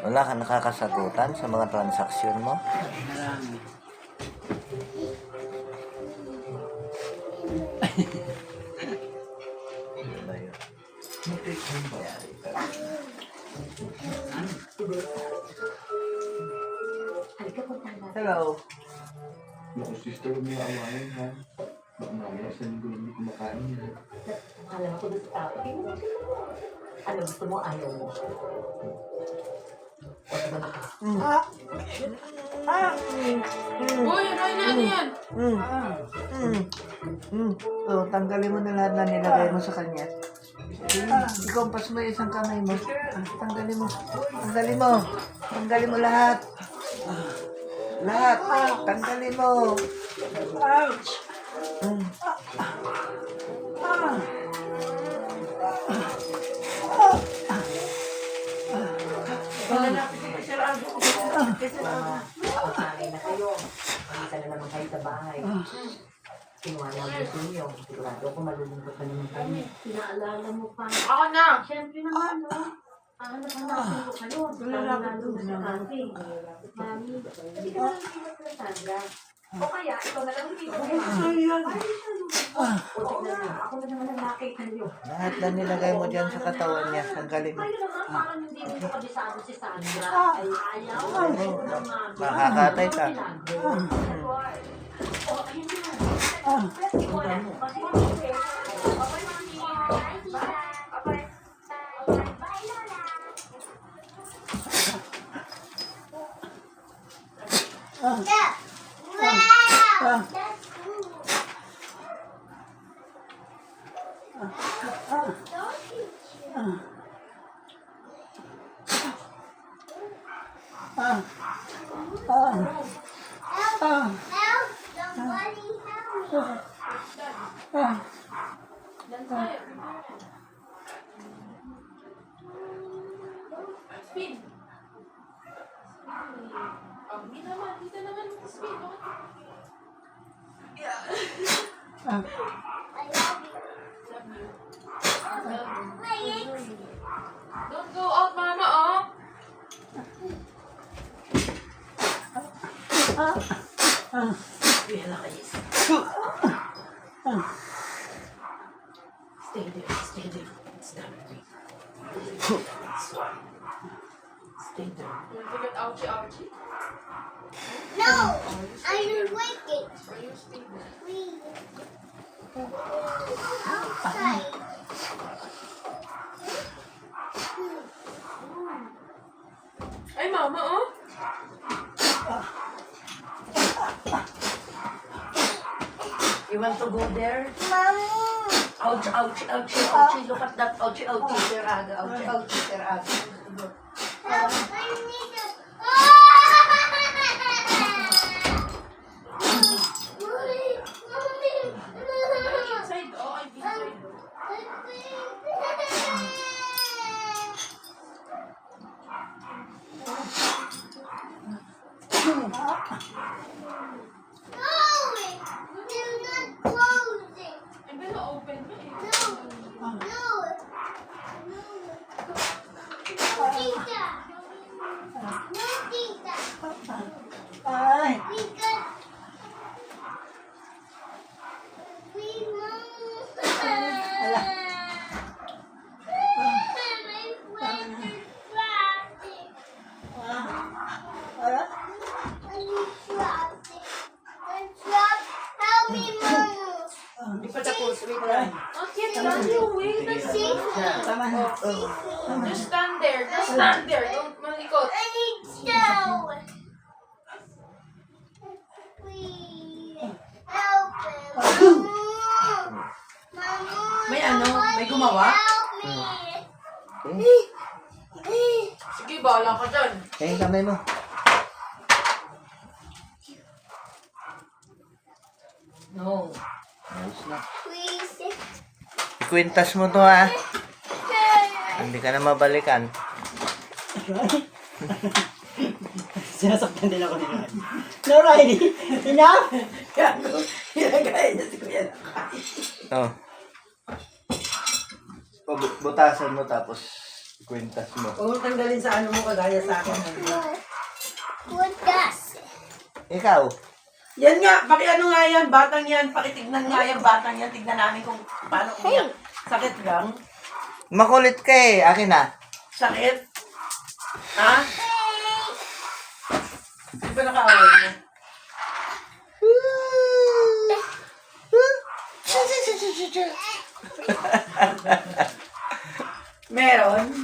Wala ka nakakasagutan sa mga transaksyon mo? Marami. Ano ba yun? Hello. Naku, sister, huwag niyo awayan, ha? Baka mamaya sa linggo lang hindi kumakain yan. Alam ko doon sa tao. Ano gusto mo, ayaw mo. Uy, ano yan? Oh, tanggalin mo na lahat na nilagay mo sa kanya. Ikompas mo yung isang kamay mo. Tanggalin mo. Tanggalin mo. Tanggalin mo lahat. Lahat. Tanggalin mo. Ouch! Pagkain na kayo. Pagkita na naman kayo sa bahay. Kinuha na ang gusto niyo. Sigurado ako malulungkot na naman kayo. Pinaalala mo pa. Ako na. Siyempre naman, no? Hanap-hanapin ko kayo. Lalo sa kafe. Mami, hindi ka lang hindi magkasanda. O kaya, ikaw na lang hindi ko o tignan mo, ako na naman ang nakita niyo. Lahat na nilagay mo dyan sa katawan niya. Tanggalin mo. Kayo naman, parang hindi nyo kabisado si Sandra. Ay, ayaw. Makakatay ka. O, ayun na. Wala mo. Spin. Dito naman. Spin. Don't go out, mama, oh. Stay there, stay there. It's done. Stay there. You get ouchie. No, I will break it. Are you stay there? Please. Outside. Ay, mama, oh. You want to go there? Mommy. Ouch, ouch, ouch, ouch. Look at that. Ouch, ouch. Sir Aga, ouch, ouch. Sir Aga. Help, I need to. Inside, oh. I'm inside. Do not close it. I'm gonna open it. No. Tita. No, Tita. Ay! Because we mom. Ala. My friend is plastic. Ala. I need plastic. I'm trapped. Help me, Mom. Di pa tapos. Wait lang. Okay, tell you, wait. See? Tama na. Just stand there. Just stand there. Don't malikot. I need snow. Please help him. Mama. May ano? May gumawa? Help me. Sige, bahala ka dyan. Kaya yung kamay mo. No. Ayos na. Please. Ikwintas mo to, ha. Hindi ka na mabalikan. Sinasaktan din ako ni Riley. No, Riley! Enough! Ilagay na si Kuya na. Oh. Butasan mo tapos Kwintas mo. Huwag mong tanggalin sa ano mo kagaya sa akin. What does? Ikaw. Yan nga, pakiano nga yan, batang yan, pakitignan nga yan, batang yan, tignan namin kung paano umiyak. Sakit lang? Makulit ka eh. Akin na. Sakit? Ha? Di ba nakaaway mo? Meron?